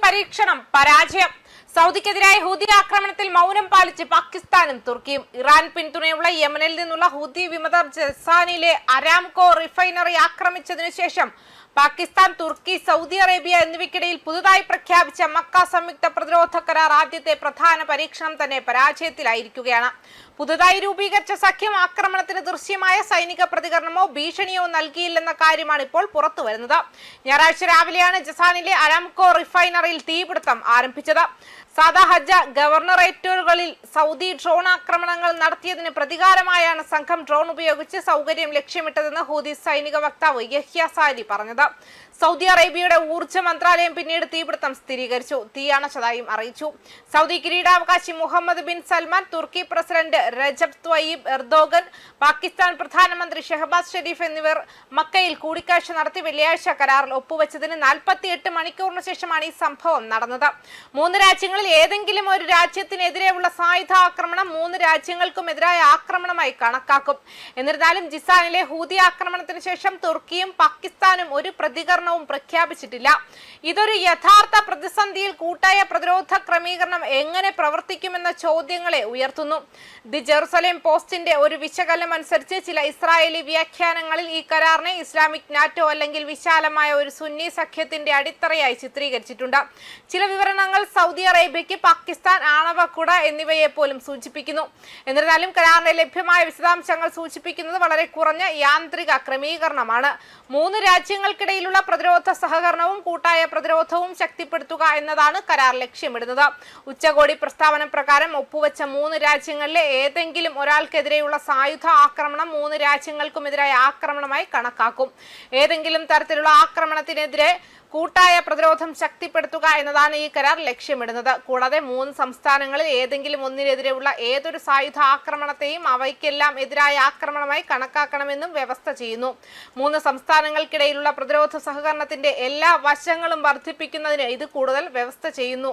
പരീക്ഷണം പരാജയം. സൗദിക്കെതിരായ ഹൂതി ആക്രമണത്തിൽ മൗനം പാലിച്ച് പാകിസ്ഥാനും തുർക്കിയും. ഇറാൻ പിന്തുണയുള്ള യമനിൽ നിന്നുള്ള ഹൂതി വിമതർ ജസാനിലെ അരാംകോ റിഫൈനറി ആക്രമിച്ചതിനു ശേഷം പാകിസ്ഥാൻ, തുർക്കി, സൗദി അറേബ്യ എന്നിവയ്ക്കിടയിൽ പുതുതായി പ്രഖ്യാപിച്ച മക്ക സംയുക്ത പ്രതിരോധ കരാർ ആദ്യത്തെ പ്രധാന പരീക്ഷണം തന്നെ പരാജയത്തിലായിരിക്കുകയാണ്. പുതുതായി രൂപീകരിച്ച സഖ്യം ആക്രമണത്തിന് ദൃശ്യമായ സൈനിക പ്രതികരണമോ ഭീഷണിയോ നൽകിയില്ലെന്ന കാര്യമാണ് ഇപ്പോൾ പുറത്തുവരുന്നത്. ഞായറാഴ്ച രാവിലെയാണ് ജസാനിലെ അരാംകോ റിഫൈനറിയിൽ തീപിടുത്തം ആരംഭിച്ചത്. സാദാ ഹജ്ജ ഗവർണറേറ്റുകളിൽ സൗദി ഡ്രോൺ ആക്രമണങ്ങൾ നടത്തിയതിന് പ്രതികാരമായാണ് സംഘം ഡ്രോൺ ഉപയോഗിച്ച് സൗകര്യം ലക്ഷ്യമിട്ടതെന്ന് ഹൂതി സൈനിക വക്താവ് യഹ്യ സാരി പറഞ്ഞത്. സൗദി അറേബ്യയുടെ ഊർജ്ജ മന്ത്രാലയം പിന്നീട് തീപിടുത്തം സ്ഥിരീകരിച്ചു. തീയണച്ചതായും അറിയിച്ചു. സൗദി കിരീടാവകാശി മുഹമ്മദ് ബിൻ സൽമാൻ, തുർക്കി president Recep Tayyip Erdogan, Pakistan പ്രധാനമന്ത്രി ഷഹബാസ് ഷെരീഫ് എന്നിവർ മക്കയിൽ കൂടിക്കാഴ്ച നടത്തി വെള്ളിയാഴ്ച കരാറിൽ ഒപ്പുവെച്ചതിന് 48 മണിക്കൂറിന് ശേഷമാണ് ഈ സംഭവം നടന്നത്. മൂന്ന് രാജ്യങ്ങളിൽ ഏതെങ്കിലും ഒരു രാജ്യത്തിനെതിരെയുള്ള സായുധ ആക്രമണം മൂന്ന് രാജ്യങ്ങൾക്കുമെതിരായ ആക്രമണമായി കണക്കാക്കും. എന്നിരുന്നാലും ജിസാനിലെ ഹൂതി ആക്രമണത്തിന് ശേഷം തുർക്കിയും പാകിസ്ഥാനും ഒരു പ്രതികരണവും പ്രഖ്യാപിച്ചിട്ടില്ല. ഇതൊരു യഥാർത്ഥ പ്രതിസന്ധിയിൽ കൂട്ടായ പ്രതിരോധ ക്രമീകരണം എങ്ങനെ പ്രവർത്തിക്കുമെന്ന ചോദ്യങ്ങളെ ഉയർത്തുന്നു. ദി ജെറുസലേം പോസ്റ്റിന്റെ ഒരു വിശകലനം അനുസരിച്ച് ചില ഇസ്രായേലി വ്യാഖ്യാനങ്ങളിൽ ഈ കരാറിനെ ഇസ്ലാമിക് നാറ്റോ അല്ലെങ്കിൽ വിശാലമായ ഒരു സുന്നി സഖ്യത്തിന്റെ അടിത്തറയായി ചിത്രീകരിച്ചിട്ടുണ്ട്. ചില വിവരണങ്ങൾ സൗദി അറേബ്യയ്ക്ക് പാകിസ്ഥാൻ, ആണവക്കുട എന്നിവയെ പോലും സൂചിപ്പിക്കുന്നു. എന്നിരുന്നാലും കരാറിന്റെ ലഭ്യമായ വിശദാംശങ്ങൾ സൂചിപ്പിക്കുന്നത് വളരെ കുറഞ്ഞ യാന്ത്രിക ക്രമീകരണമാണ്. മൂന്ന് രാജ്യങ്ങൾക്കിടയിലുള്ള പ്രതിരോധ സഹകരണവും കൂട്ടായ പ്രതിരോധവും ശക്തിപ്പെടുത്തുക എന്നതാണ് കരാർ ലക്ഷ്യമിടുന്നത്. ഉച്ചകോടി പ്രസ്താവന പ്രകാരം ഒപ്പുവെച്ച മൂന്ന് രാജ്യങ്ങളിലെ ഏതെങ്കിലും ഒരാൾക്കെതിരെയുള്ള സായുധ ആക്രമണം മൂന്ന് രാജ്യങ്ങൾക്കുമെതിരായ ആക്രമണമായി കണക്കാക്കും. ഏതെങ്കിലും തരത്തിലുള്ള ആക്രമണത്തിനെതിരെ കൂട്ടായ പ്രതിരോധം ശക്തിപ്പെടുത്തുക എന്നതാണ് ഈ കരാർ ലക്ഷ്യമിടുന്നത്. കൂടാതെ മൂന്ന് സംസ്ഥാനങ്ങളിൽ ഏതെങ്കിലും ഒന്നിനെതിരെയുള്ള ഏതൊരു സായുധ ആക്രമണത്തെയും അവയ്ക്കെല്ലാം എതിരായ ആക്രമണമായി കണക്കാക്കണമെന്നും വ്യവസ്ഥ ചെയ്യുന്നു. മൂന്ന് സംസ്ഥാനങ്ങൾക്കിടയിലുള്ള പ്രതിരോധ സഹകരണത്തിന്റെ എല്ലാ വശങ്ങളും വർദ്ധിപ്പിക്കുന്നതിന് ഇത് കൂടുതൽ വ്യവസ്ഥ ചെയ്യുന്നു.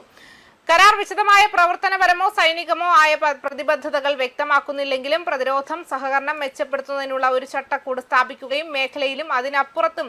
കരാർ വിശദമായ പ്രവർത്തനപരമോ സൈനികമോ ആയ പ്രതിബദ്ധതകൾ വ്യക്തമാക്കുന്നില്ലെങ്കിലും പ്രതിരോധം, സഹകരണം മെച്ചപ്പെടുത്തുന്നതിനുള്ള ഒരു ചട്ടക്കൂട് സ്ഥാപിക്കുകയും മേഖലയിലും അതിനപ്പുറത്തും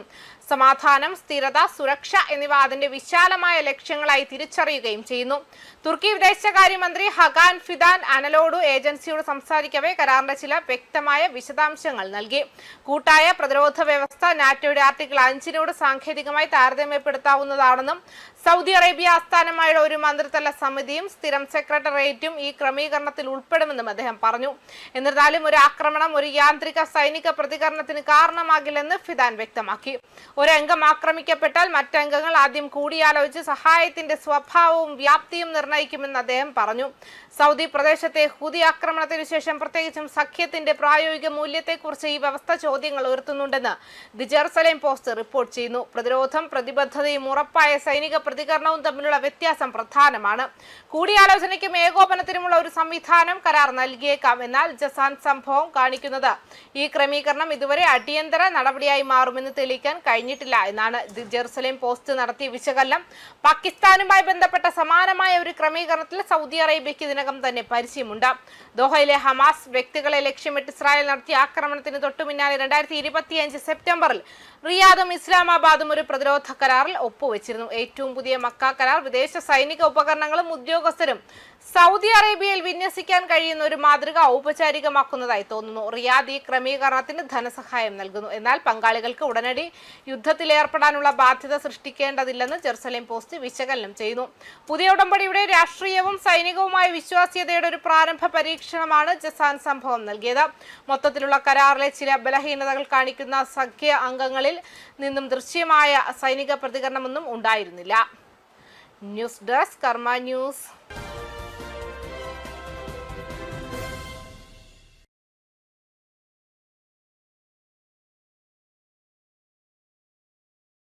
സമാധാനം, സ്ഥിരത, സുരക്ഷ എന്നിവ അതിന്റെ വിശാലമായ ലക്ഷ്യങ്ങളായി തിരിച്ചറിയുകയും ചെയ്യുന്നു. തുർക്കി വിദേശകാര്യമന്ത്രി ഹഗാൻ ഫിദാൻ അനലോഡു ഏജൻസിയോട് സംസാരിക്കവേ കരാറിന്റെ ചില വ്യക്തമായ വിശദാംശങ്ങൾ നൽകി. കൂട്ടായ പ്രതിരോധ വ്യവസ്ഥ നാറ്റോയുടെ ആർട്ടിക്കിൾ 5 സാങ്കേതികമായി താരതമ്യപ്പെടുത്താവുന്നതാണെന്നും സൗദി അറേബ്യ ആസ്ഥാനമായ ഒരു മന്ത്രിതല സമിതിയും സ്ഥിരം സെക്രട്ടേറിയറ്റും ഈ ക്രമീകരണത്തിൽ ഉൾപ്പെടുമെന്നും അദ്ദേഹം പറഞ്ഞു. എന്നിരുന്നാലും ഒരു ആക്രമണം ഒരു യാന്ത്രിക സൈനിക പ്രതികരണത്തിന് കാരണമാകില്ലെന്ന് ഫിദാൻ വ്യക്തമാക്കി. ഒരംഗം ആക്രമിക്കപ്പെട്ടാൽ മറ്റംഗങ്ങൾ ആദ്യം കൂടിയാലോചിച്ച് സഹായത്തിന്റെ സ്വഭാവവും വ്യാപ്തിയും നിർണ്ണയിക്കുമെന്ന് അദ്ദേഹം പറഞ്ഞു. സൗദി പ്രദേശത്തെ ഹൂതി ആക്രമണത്തിനു ശേഷം പ്രത്യേകിച്ചും സഖ്യത്തിന്റെ പ്രായോഗിക മൂല്യത്തെക്കുറിച്ച് ഈ വ്യവസ്ഥ ചോദ്യങ്ങൾ ഉയർത്തുന്നുണ്ടെന്ന് ദി ജെറുസലേം പോസ്റ്റ് റിപ്പോർട്ട് ചെയ്യുന്നു. പ്രതിരോധം, പ്രതിബദ്ധതയും ഉറപ്പായ സൈനിക പ്രതികരണവും തമ്മിലുള്ള വ്യത്യാസം പ്രധാനമാണ്. കൂടിയാലോചനയ്ക്കും ഏകോപനത്തിനുമുള്ള ഒരു സംവിധാനം കരാർ നൽകിയേക്കാം. എന്നാൽ ജസാൻ സംഭവം കാണിക്കുന്നത് ഈ ക്രമീകരണം ഇതുവരെ അടിയന്തര നടപടിയായി മാറുമെന്ന് തെളിയിക്കാൻ കഴിഞ്ഞിട്ടില്ല എന്നാണ് ദി ജെറുസലേം പോസ്റ്റ് നടത്തിയ വിശകലനം. പാകിസ്ഥാനുമായി ബന്ധപ്പെട്ട സമാനമായ ഒരു ക്രമീകരണത്തിൽ സൗദി അറേബ്യയ്ക്ക് ഇതിനകം തന്നെ പരിചയമുണ്ട്. ദോഹയിലെ ഹമാസ് വ്യക്തികളെ ലക്ഷ്യമിട്ട് ഇസ്രായേൽ നടത്തിയ ആക്രമണത്തിന് തൊട്ടുപിന്നാലെ 2025 സെപ്റ്റംബറിൽ റിയാദും ഇസ്ലാമാബാദും ഒരു പ്രതിരോധ കരാറിൽ ഒപ്പുവെച്ചിരുന്നു. ഏറ്റവും പുതിയ മക്ക കരാർ വിദേശ സൈനിക ഉപകരണങ്ങളും ഉദ്യോഗസ്ഥരും സൗദി അറേബ്യയിൽ വിന്യസിക്കാൻ കഴിയുന്ന ഒരു മാതൃക ഔപചാരികമാക്കുന്നതായി തോന്നുന്നു. റിയാദ് ഈ ക്രമീകരണത്തിന് ധനസഹായം നൽകുന്നു. എന്നാൽ പങ്കാളികൾക്ക് ഉടനടി യുദ്ധത്തിലേർപ്പെടാനുള്ള ബാധ്യത സൃഷ്ടിക്കേണ്ടതില്ലെന്ന് ജെറുസലേം പോസ്റ്റ് വിശകലനം ചെയ്യുന്നു. പുതിയ ഉടമ്പടിയുടെ രാഷ്ട്രീയവും സൈനികവുമായ വിശ്വാസ്യതയുടെ ഒരു പ്രാരംഭ പരീക്ഷണമാണ് ജസാൻ സംഭവം നൽകിയത്. മൊത്തത്തിലുള്ള കരാറിലെ ചില ബലഹീനതകൾ കാണിക്കുന്ന സഖ്യ അംഗങ്ങളിൽ നിന്നും ദൃശ്യമായ സൈനിക പ്രതികരണമൊന്നും ഉണ്ടായിരുന്നില്ല. ന്യൂസ് ഡെസ്ക് കർമ്മ ന്യൂസ്.